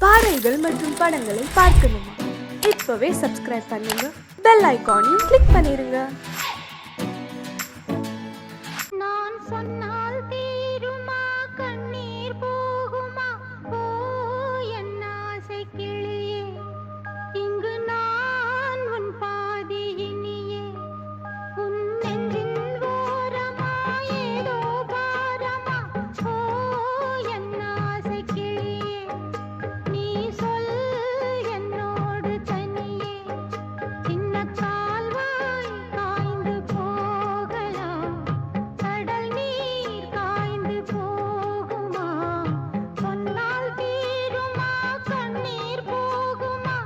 பாடல்கள் மற்றும் படங்களை பார்க்கணுமா? இப்பவே சப்ஸ்கிரைப் பண்ணுங்க, பெல் ஐகானையும் கிளிக் பண்ணிருங்க. நான் சொன்னால் தீருமா கண்ணீர் போகுமா? ஓ என் ஆசை கிளியே, இங்கு நான் உன் பாதி இனியே. உன் நெஞ்சின் ஓரமா ஏதோ பாரமா? ஓ என் ஆசை கிளியே, நீ சொல் என்னோடு தனியே. சின்ன கால்வாய் காய்ந்து போகலாம், கடல் நீர் காய்ந்து போகுமா? சொன்னால் தீருமா கண்ணீர் போகுமா?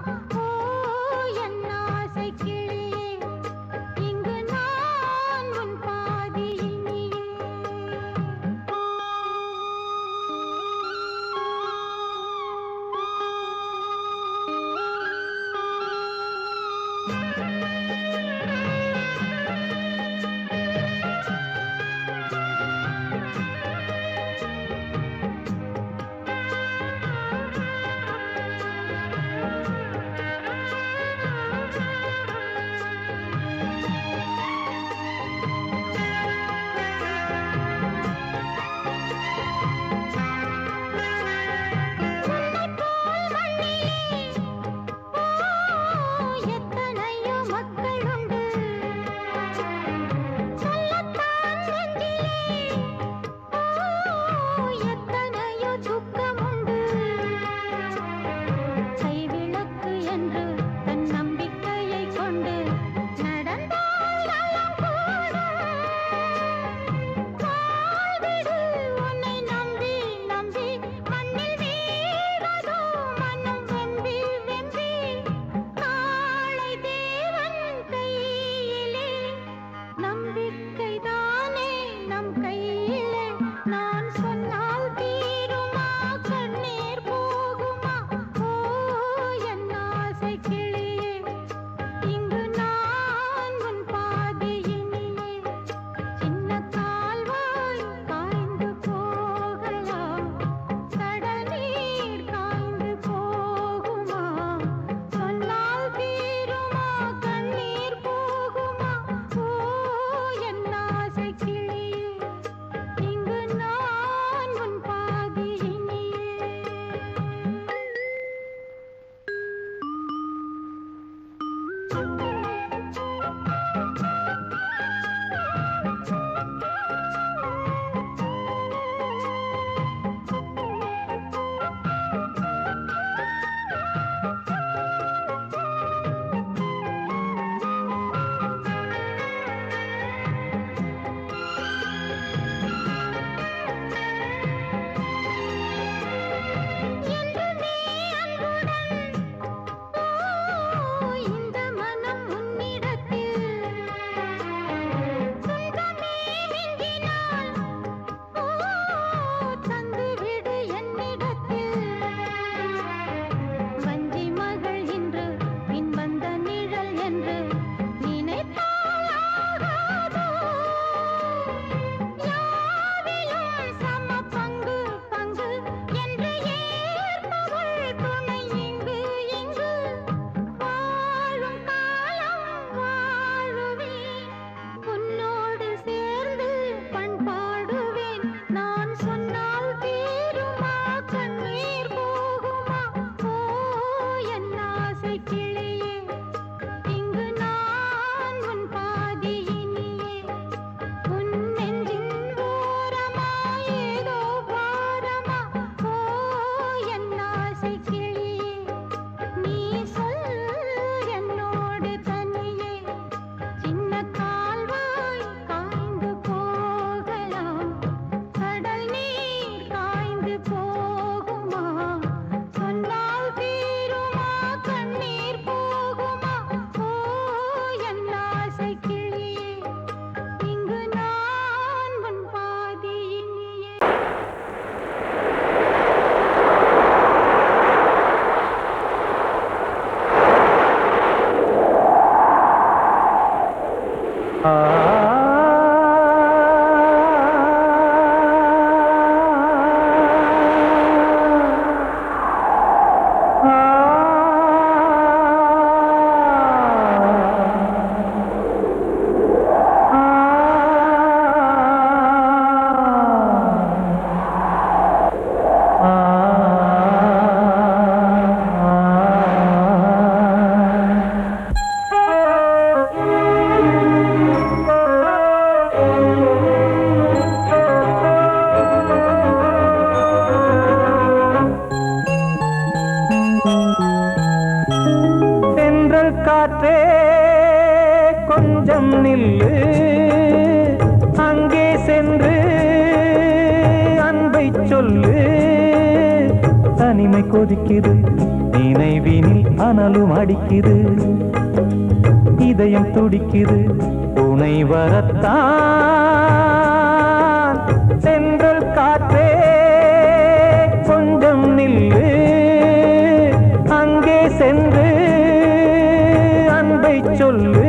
ஓ என் ஆசை கிளியே, இங்கு நான் உன் பாதி இனியே. எத்தனையோ மக்களுண்டு காற்றே கொஞ்சம் நில்லு, அங்கே சென்று அன்பை சொல்லு. தனிமை கொதிக்குது, நினைவினில் அனலும் அடிக்குது, இதயம் துடிக்குது துணை வரத்தான். சென்றல் காற்றே கொஞ்சம் நில்லு, அங்கே சென்று அன்பை சொல்லு.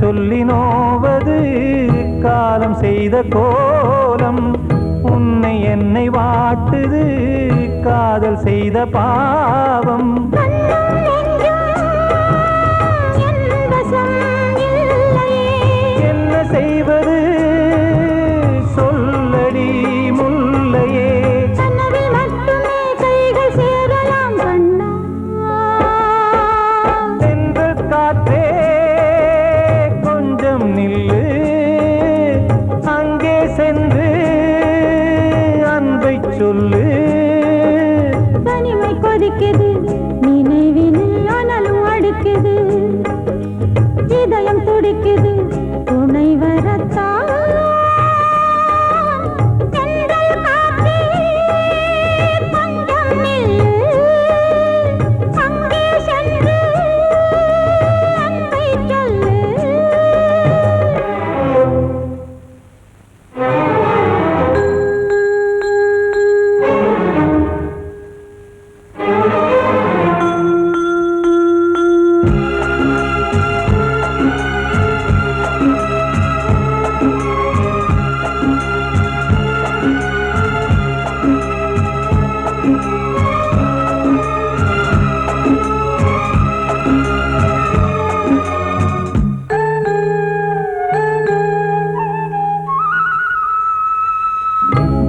சொல்லி நோவது காலம் செய்த கோலம், உன்னை என்னை வாட்டுது காதல் செய்த பாவம். என்ன செய்வது சொல்லடி முல்லையே. சென்ற காற்றே நில்லு, அங்கே சென்று அன்பை சொல்லு. தனிமை கொதிக்குது, நினைவினில் அனலும் அடிக்குது, இதயம் துடிக்குது துணை வரத்தான்.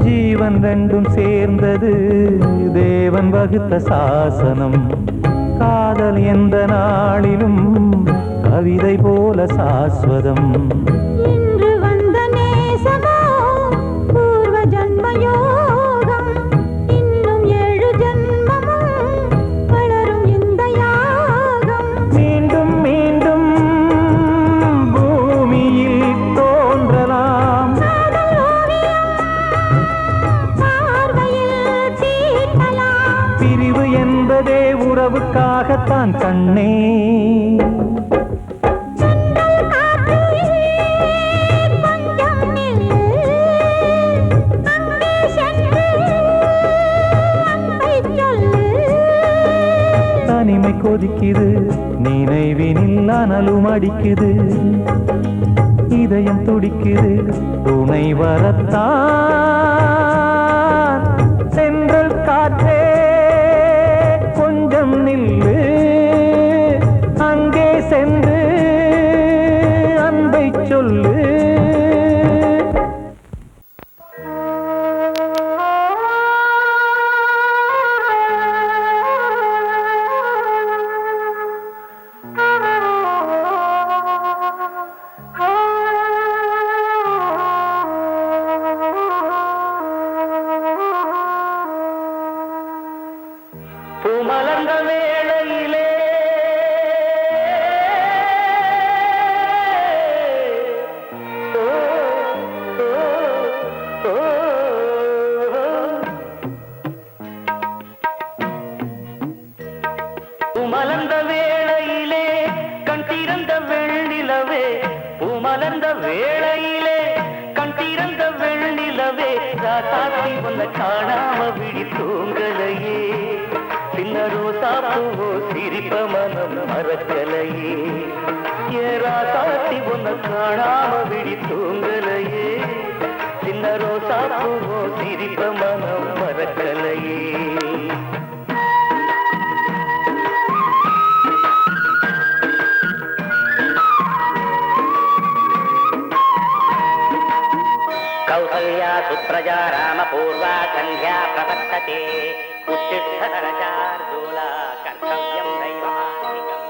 ஜீவன் ரெண்டும் சேர்ந்தது தேவன் வகுத்த சாசனம். காதல் எந்த நாளிலும் கவிதை போல சாஸ்வதம். இன்று வந்த நேசமோ பூர்வ ஜன்ம யோகம், இன்னும் 7 ஜன்மமும் வளரும் இந்த யாகம். மீண்டும் மீண்டும் பூமியில் தோன்றலாம், பிரிவு என்பதே உறவுக்காகத்தான் கண்ணே. தனிமை கொதிக்குது, நினைவினில் அனலும் அடிக்குது, இதயம் துடிக்குது துணை வரத்தான். சென்றல் காற்றே கொஞ்சம் நில்லு, அங்கே சென்று அன்பை சொல்லு. நிலவே ராசாத்தி உன்னை காணாம விழி தூங்கலையே சின்ன ரோசா பூவோ சிரிப்ப மனம் மறக்கலையே ஏ ராசாத்தி உன்னை காணாம விழி தூங்கலையே சின்ன ரோசா பூவோ சிரிப்ப மனம் மறக்கலையே कौसल्या सुप्रजा रामपूर्वा सन्ध्या प्रवर्तते उत्तिष्ठतरशार्दूला कर्तव्यं दैवमान्तिकम्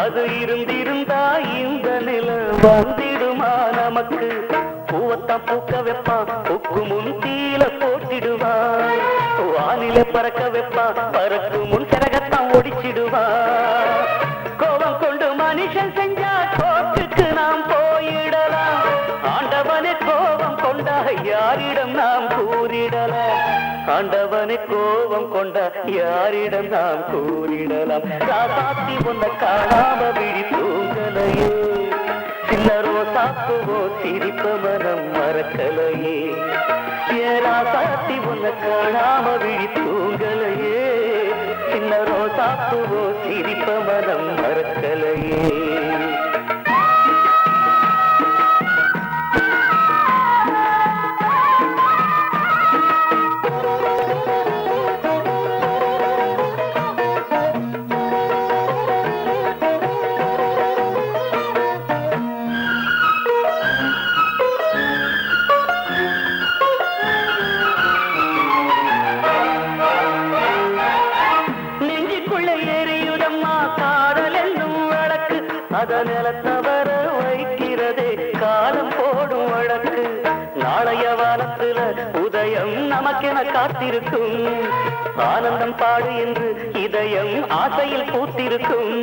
அது இருந்திருந்தா இந்த நில வந்திடுமா நமக்கு பூவத்தான் பூக்க வைப்பான் பூக்கு முன் தீல போட்டிடுவான் வானில பறக்க வைப்பான் பறக்கு முன் சிறகத்தான் ஒடிச்சிடுவான் கோபம் கொண்டு மனுஷன் செஞ்சா கோட்டுக்கு நாம் போயிடலாம் ஆண்டவனே கோபம் கொண்டா யாரிடம் நாம் கூறிடலாம் ஆண்டவனை கோபம் கொண்ட யாரிடம் நாம் கூறிடலாம் ராசாத்தி உன்னை காணாம விழி தூங்கலையே சின்ன ரோசாப்புவோ சிரிப்ப மனம் மறக்கலையே ஏ ராசாத்தி உன்னை காணாம விழி தூங்கலையே சின்ன ரோசாப்புவோ சிரிப்ப மனம் மறக்கலையே நிலத்தவர வைக்கிறதே காலம் போடும் வழக்கு நாளைய வானத்துல உதயம் நமக்கென காத்திருக்கும் ஆனந்தம் பாடு என்று இதயம் ஆசையில் பூத்திருக்கும்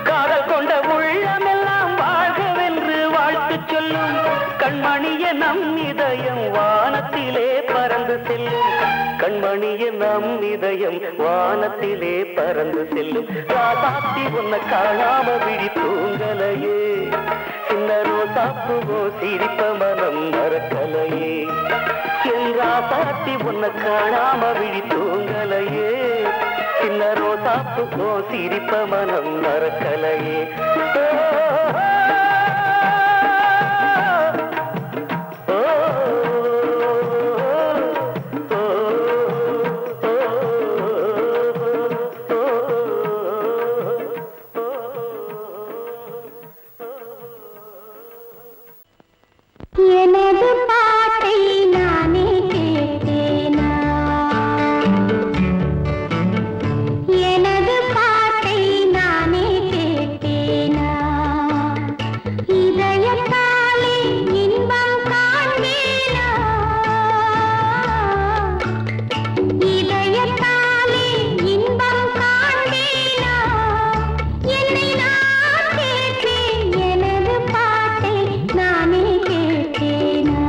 காதல் கொண்ட உள்ளமெல்லாம் வாழ்கவென்று வாழ்த்து சொல்லும் கண்மணிய நம் இதயம் வானத்திலே பறந்து செல்லும் கண்மணிய நம் இதயம் வானத்திலே பறந்து செல்லும் ராசாத்தி உன்னை காணாம விழி தூங்கலையே சின்ன ரோசாப்புவோ சிரிப்ப மனம் மறக்கலையே என் ராசாத்தி உன்னை காணாம விழி தூங்கலையே சின்ன ரோசாப்புவோ சிரிப்ப மனம் மறக்கலையே எனது பாட்டை நானே கேட்டேனா எனது பாட்டை நானே கேட்டேனா இதயத்தாலே இன்பம் காண்பேனா இதயத்தாலே இன்பம் காண்பேனா என்னை நான் கேட்டேன் எனது பாட்டை நானே கேட்டேனா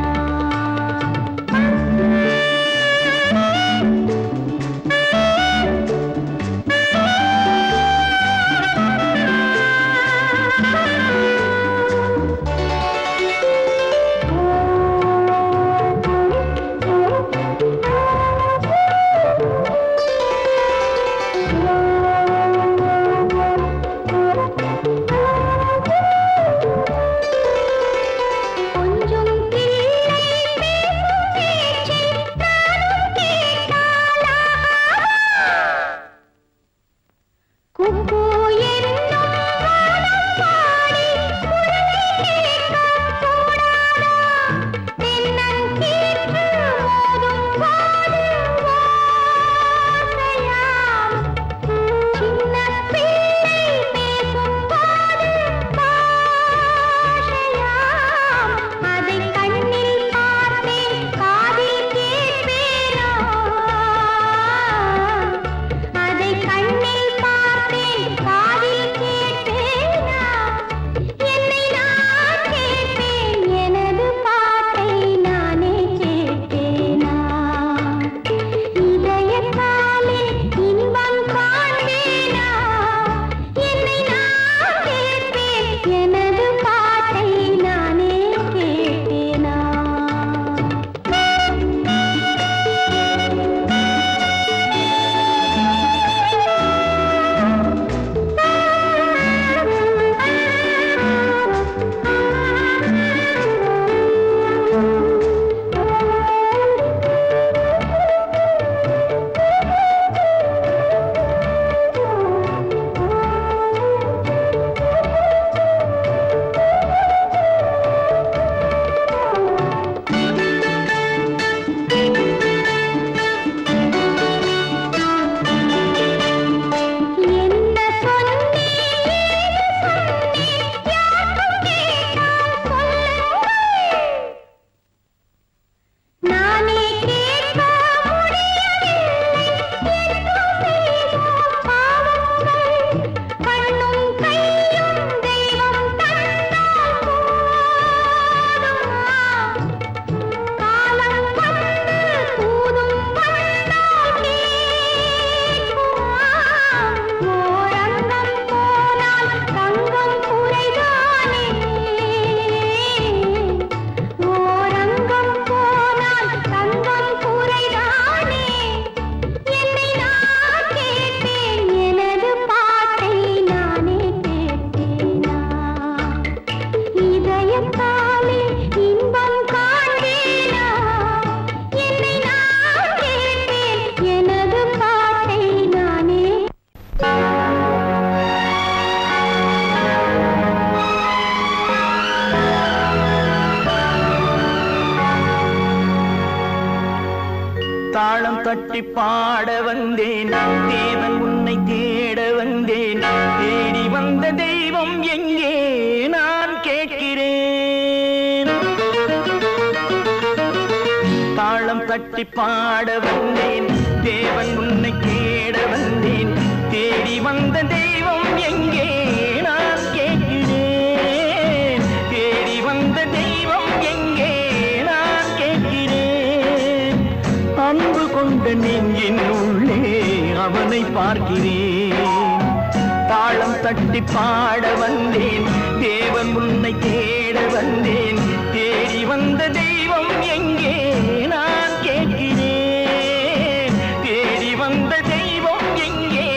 கொஞ்சம் கிள்ளை பேசும் பேச்சை நானும் கேட்டாளா குக்கு என்னும் வானம் பாடி குரலை கேட்கக் கூடாதா தென்னங்கீற்று மோதும் போது ஓசையாம் சின்ன பிள்ளை பேசும் போது பாஷையாம் அதை கண்ணில் பார்த்தேன் காதில் கேட்பேனா தட்டி பாட வந்தேன் தேவன் உன்னை தேட வந்தேன் தேடி வந்த தெய்வம் எங்கே நான் கேட்கிறேன் தாளம் தட்டி பாட வந்தேன் தேவன் உன்னை தேட வந்தேன் தேடி வந்த தெய்வம் எங்கே நான் கேட்கிறேன் தேடி வந்த தெய்வம் எங்கே நான் கேட்கிறேன் அன்பு கொண்ட நெஞ்சின் உள்ளே அவனை பார்க்கிறேன் தாளம் தட்டி பாட வந்தேன் தேவன் உன்னை தேட வந்தேன் தேடி வந்த தெய்வம் எங்கே நான் கேட்கிறேன் தேடி வந்த தெய்வம் எங்கே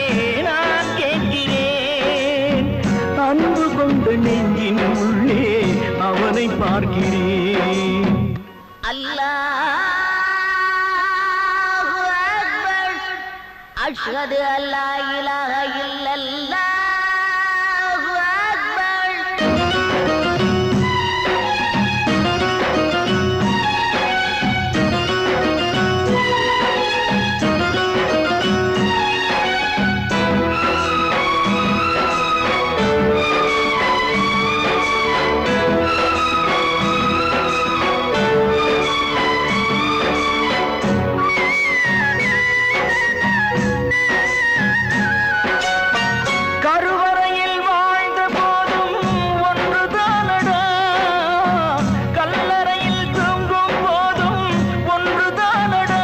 நான் கேட்கிறேன் அன்பு கொண்ட நெஞ்சின் உள்ளே அவனை பார்க்கிறேன் அல்லாஹு அக்பர் அஷ்ஹது அல்லா இலாஹ இல்லல்லாஹு அக்பர் கருவறையில் வாழ்ந்த போதும் ஒன்றுதானடா கல்லறையில் தூங்கும் போதும் ஒன்றுதானடா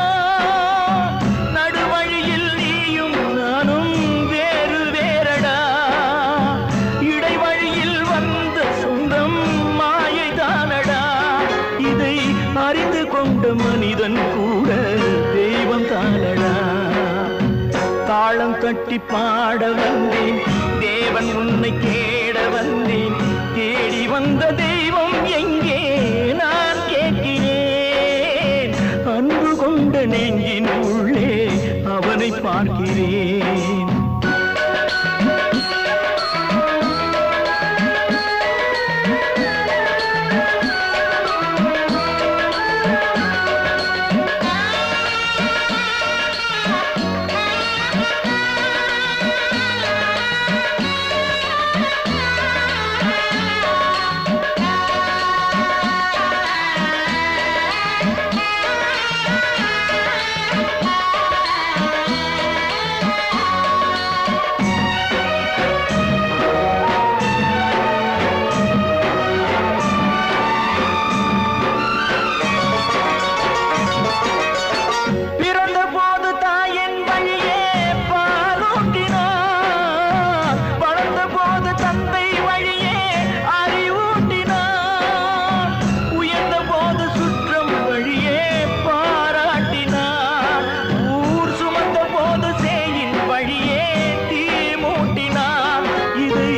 நடுவழியில் நீயும் நானும் வேறு வேறடா இடைவழியில் வந்த சொந்தம் மாயைதானடா இதை அறிந்து கொண்ட மனிதன் கூட தெய்வம் தானடா தாளம் தட்டி பாட வந்தேன் தேவன் உன்னை தேட வந்தேன் தேடி வந்த தெய்வம் எங்கே நான் கேட்கிறேன் அன்பு கொண்ட நெஞ்சின் உள்ளே அவனை பார்க்கிறேன் பிறந்த போது தாயின் வழியே பாலூட்டினார் வளர்ந்த போது தந்தை வழியே அறிவூட்டினார் உயர்ந்த போது சுற்றம் வழியே பாராட்டினார் ஊர் சுமந்த போது சேயின் வழியே தீ மூட்டினார் இதை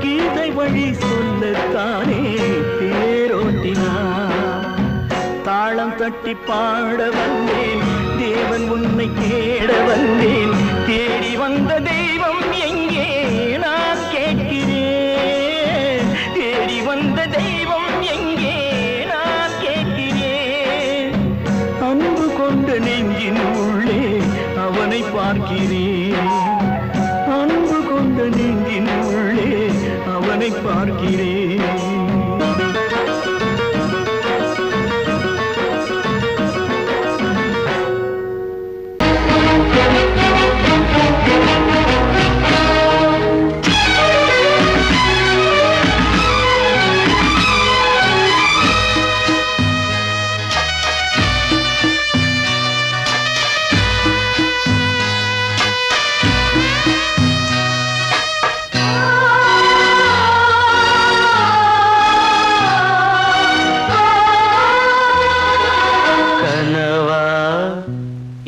கீதை வழி சொல்லத்தானே தேரோட்டினார் தாளம் தட்டி பாட வந்தேன் தேவன் உன்னை தேட வந்தேன் தேடி வந்த தெய்வம் எங்கே நான் கேட்கிறேன் தேடி வந்த தெய்வம் எங்கே நான் கேட்கிறேன் அன்பு கொண்ட நெஞ்சின் உள்ளே அவனை பார்க்கிறேன் அன்பு கொண்ட நெஞ்சின் உள்ளே அவனை பார்க்கிறேன்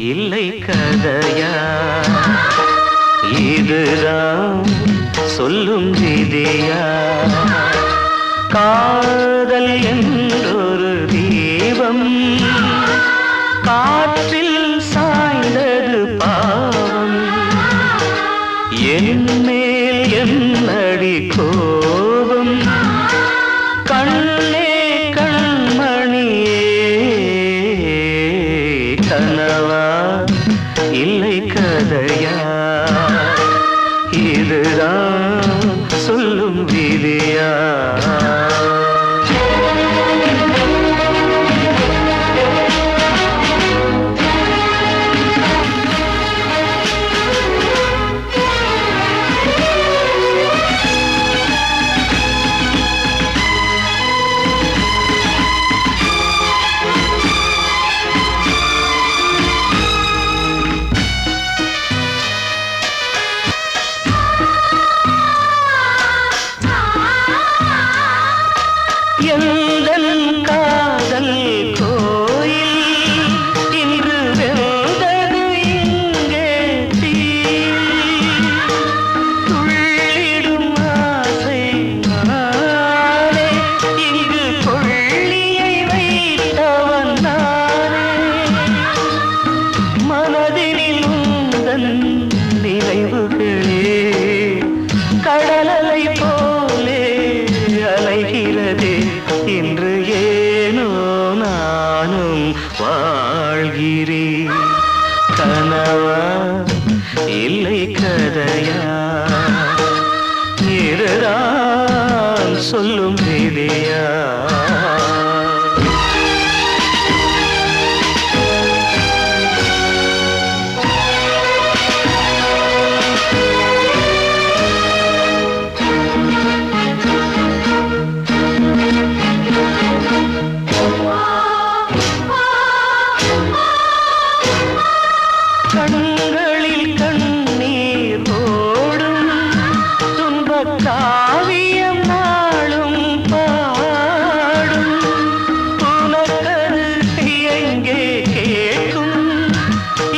இல்லை கதையா இதுதான் சொல்லும் விதியா காதல் என்றொரு தீபம் காற்றில் சாய்ந்தது பாவம் என் மேல் என்னடி கோபம் கண்ணே கண்மணியே கனவா யார் இதுதான் சொல்லும் விதியா கனவா இல்லை கதையா இதுதான் சொல்லும் விதியா கண்களில் கண்ணீர் ஓடும் துன்பக் காவியம் நாளும் பாடும் உனக்கது எங்கே கேட்கும்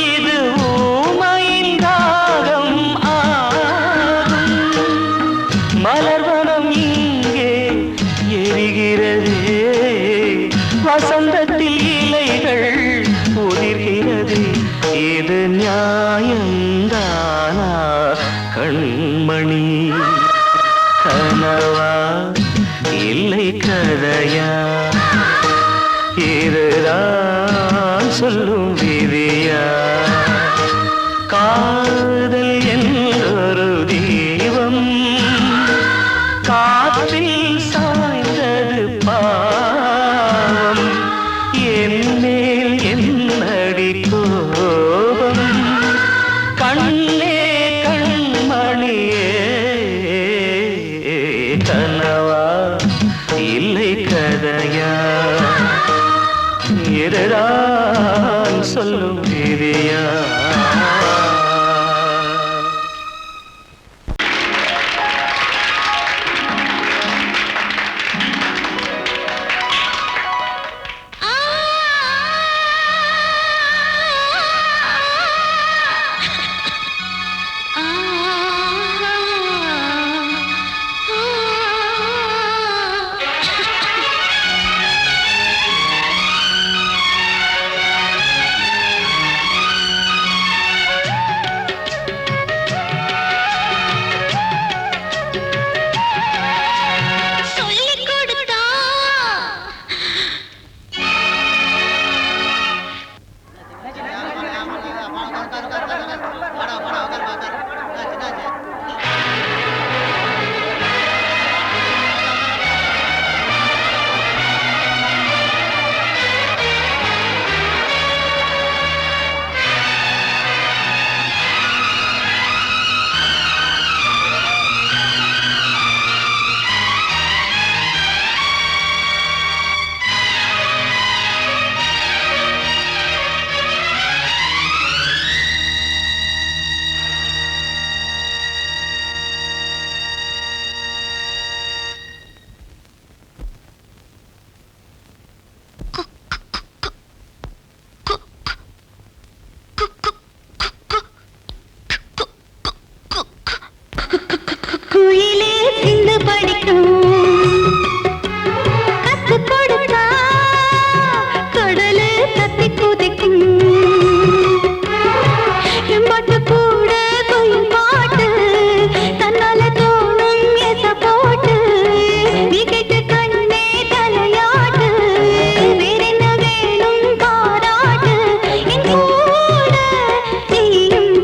இது ஊமையின் ராகம் ஆகும் மலர்வனம் இங்கே எரிகிறதே வசந்தத்தில் இலைகள் உதிர்கிறது இது நியாயந்தானா கண்மணி கனவா இல்லை கதையா இதுதான் சொல்லும் விதியா காதல் என்றொரு தீபம் காற்றில் சாய்ந்தது பாவம் என் மேல் என்னடி கோபம் கண்ணே கண்மணியே கனவா இல்லை கதையா இதுதான் சொல்லும் விதியா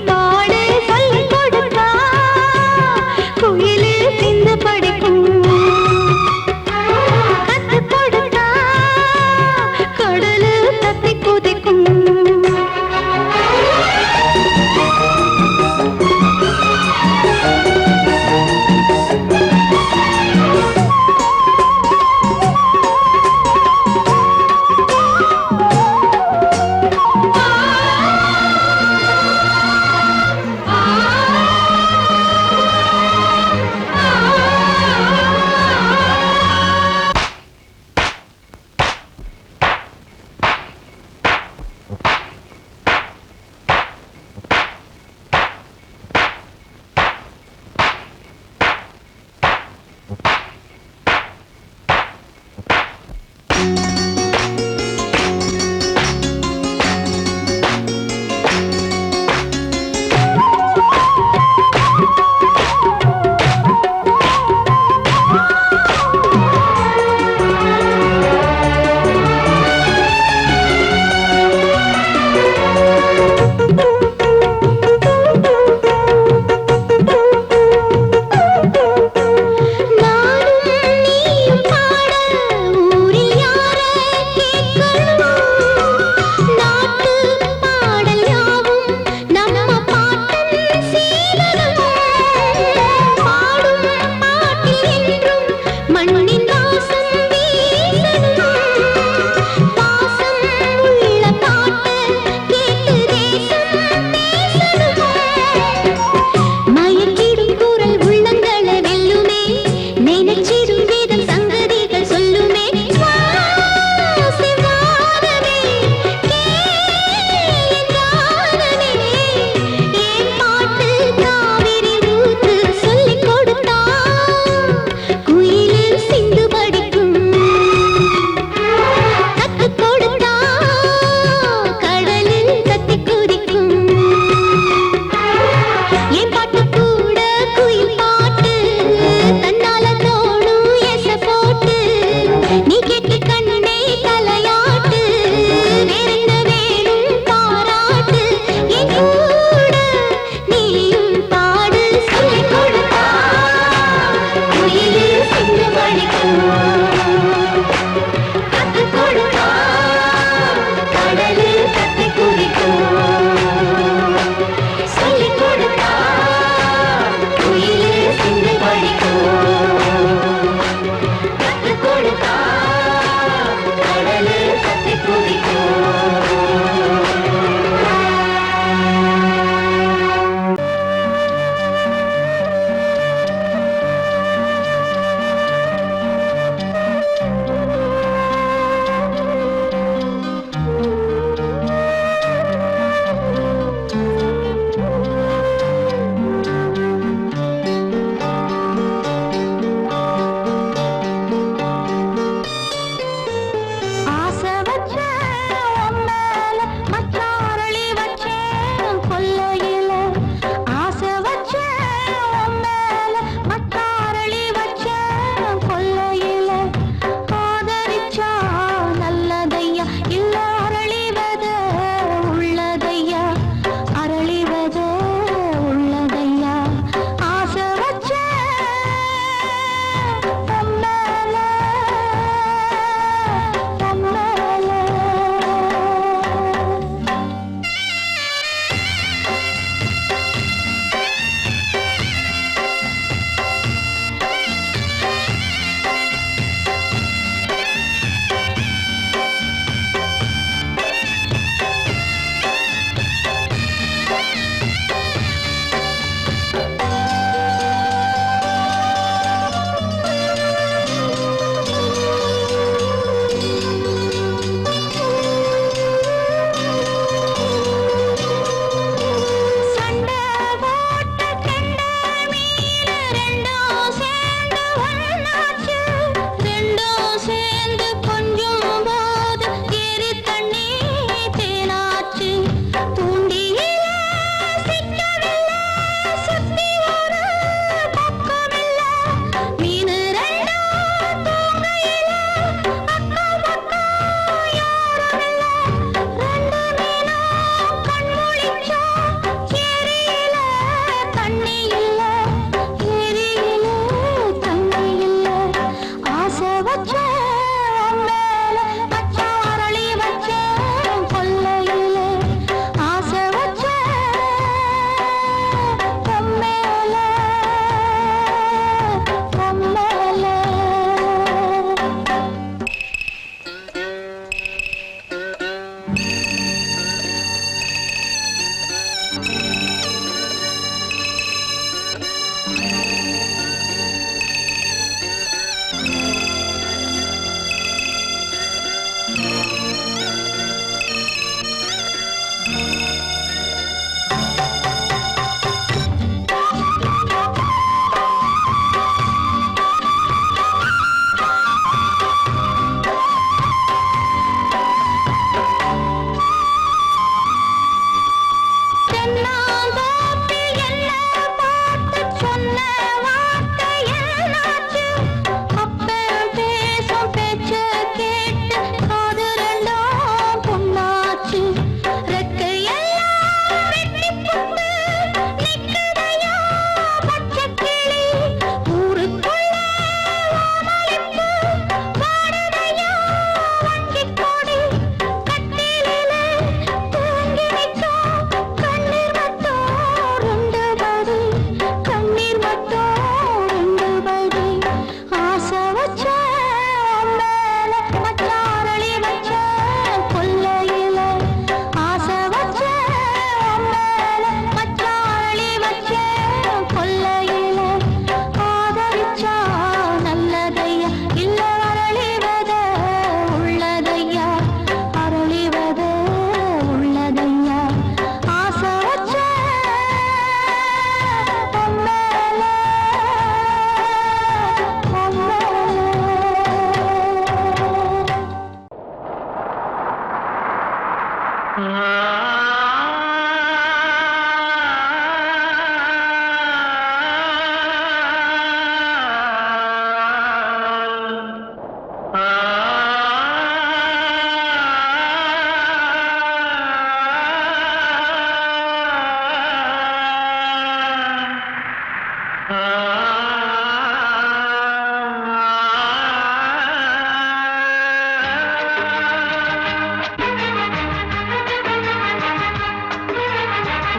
பாடு என் பாட்டு கூட குயில் பாட்டு தன்னால தோணும் எச போட்டு நீ கேட்டு கண்ணே தலையாட்டு வேறென்ன வேணும் பாராட்டு என் கூட நீயும் பாடு சொல்லிக் கொடுத்தா குயிலே சிந்து மணிக்கும் கத்து கொடுத்தா கடலு கத்தி குதிக்கும் சொல்லிக் கொடுத்தா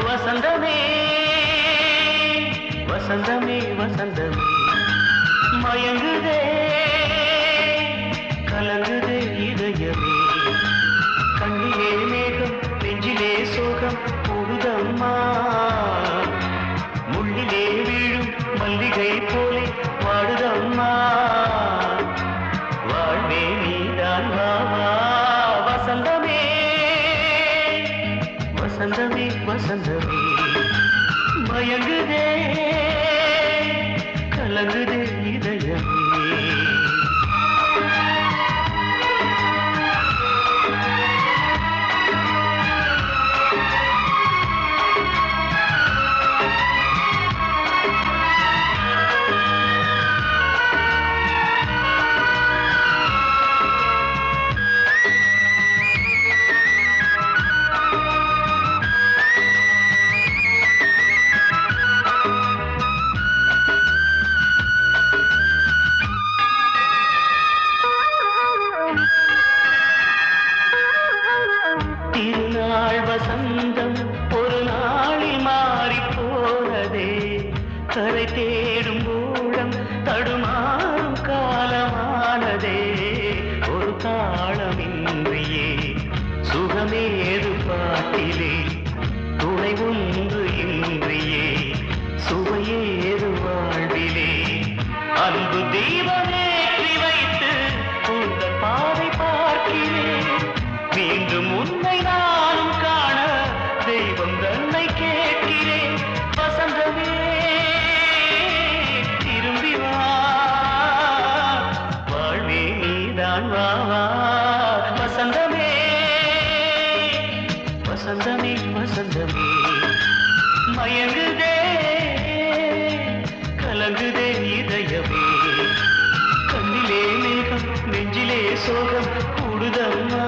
வசந்தமே வசந்தமே வசந்தமே மயங்குதே கலங்குதே இதயமே கண்ணிலே மேகம் நெஞ்சிலே சோகம் கூடுதம்மா முள்ளிலே வீழும் மல்லிகை போலே வாடுதம்மா வாழ்வே நீதான் வாவா வசந்தமே வசந்தமே வசந்தமே மயங்குதே கலங்குதே இதயமே திருநாள் வசந்தம் ஒரு நாளில் மாறி போனதே கரை தேடும் ஊழம் தடுமாறும் காலமானதே ஒரு தாளமின்றியே சுகமேது பாட்டிலே துணை ஒன்று இன்றியே சுவையேது வாழ்விலே அன்பு தீபமேற்றி வைத்து உங்கள் பாதை பார்க்கிறேன் மீண்டும் உன்னை நானும் காண தெய்வம் தன்னை கேட்கிறேன் வசந்தமே திரும்பி வா வாழ்வே நீதான் வா வா வசந்தமே வசந்தமே வசந்தமே மயங்குதே கலங்குதே இதயமே கண்ணிலே மேகம் நெஞ்சிலே சோகம் கூடுதம்மா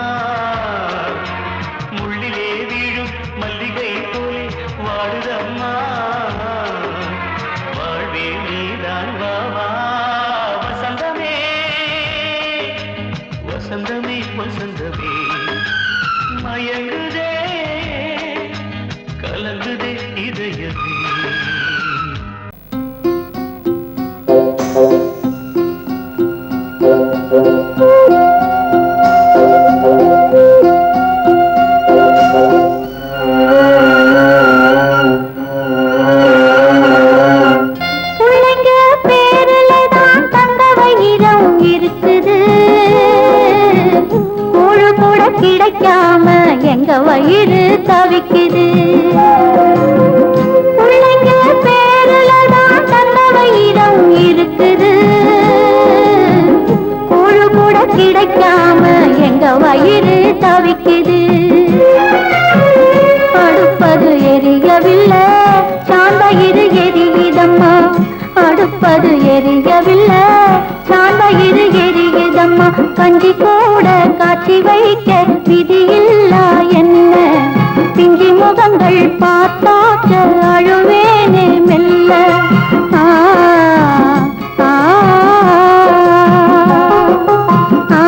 முள்ளிலே வீழும் மல்லிகை போலே வாடுதம்மா வாழ்வே நீதான் வா வா வசந்தமே வசந்தமே வசந்தமே மயங்குதே கலங்குதே இதயமே கிடைக்காம எங்க வயிறு தவிக்குது பிள்ளைங்க பேருலதான் தந்த வயிறம் இருக்குது கூழு கூட கிடைக்காம எங்க வயிறு தவிக்குது அடுப்பது எரியவில்லை சாந்தயிறு எரியுதம்மா அடுப்பது எரியவில்லை சாந்தயிறு எரியுதம்மா கஞ்சி கூட காட்சி வைக்க விதியில்லா என்ன பிஞ்சி முகங்கள் பார்த்தாக்க அழுவேனே மெல்ல ஆ ஆ ஆ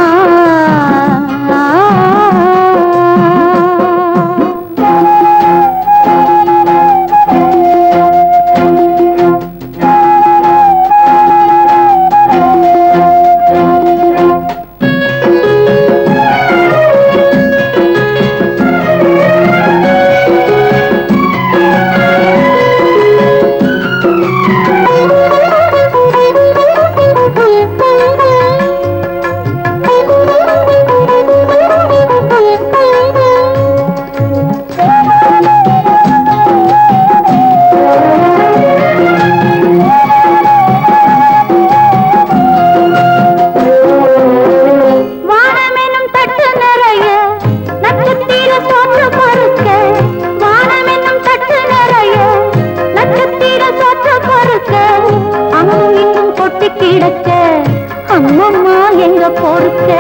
அம்மம்மா எங்க பொறுக்க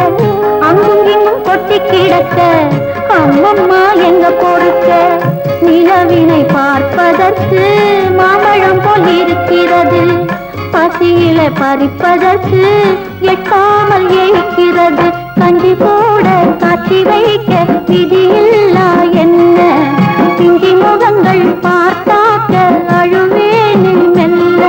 அங்கும் இங்கும் கொட்டி கிடக்க அம்மம்மா எங்க பொறுக்க நிலவினை பார்ப்பதற்கு மாம்பழம் போல் இருக்கிறது பசியில பறிப்பதற்கு எட்டாமல் ஏய்க்கிறது கஞ்சி போட காட்சி வைக்க விதியில்லா என்ன பிஞ்சி முகங்கள் பார்த்தாக்க அழுவேனே மெல்ல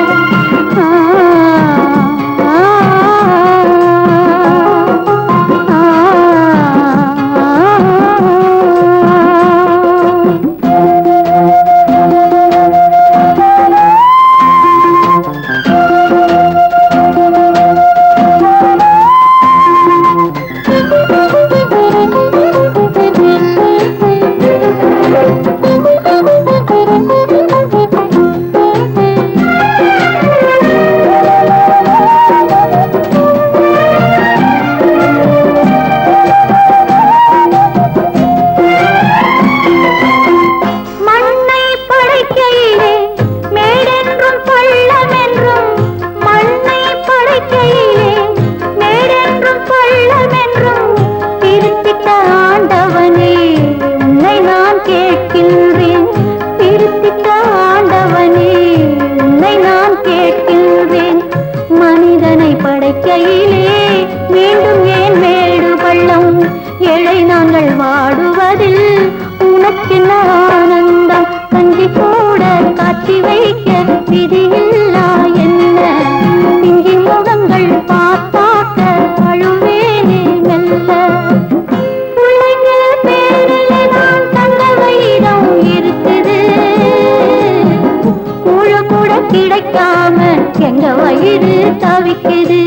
படைக்கையிலே மீண்டும் ஏன் மேடு பள்ளம் ஏழை நாங்கள் வாடுவதில் உனக்கென்ன ஆனந்தம் கஞ்சி கூட காட்சி வைக்க விதியில்லா என்ன பிஞ்சி முகங்கள் பார்த்தாக்க அழுவேனே மெல்ல பிள்ளைங்கள் பேரிலே நான் தங்க வைரம் இருக்குது கூழ கூட கிடைக்காம எங்க வயிறு தவிக்குது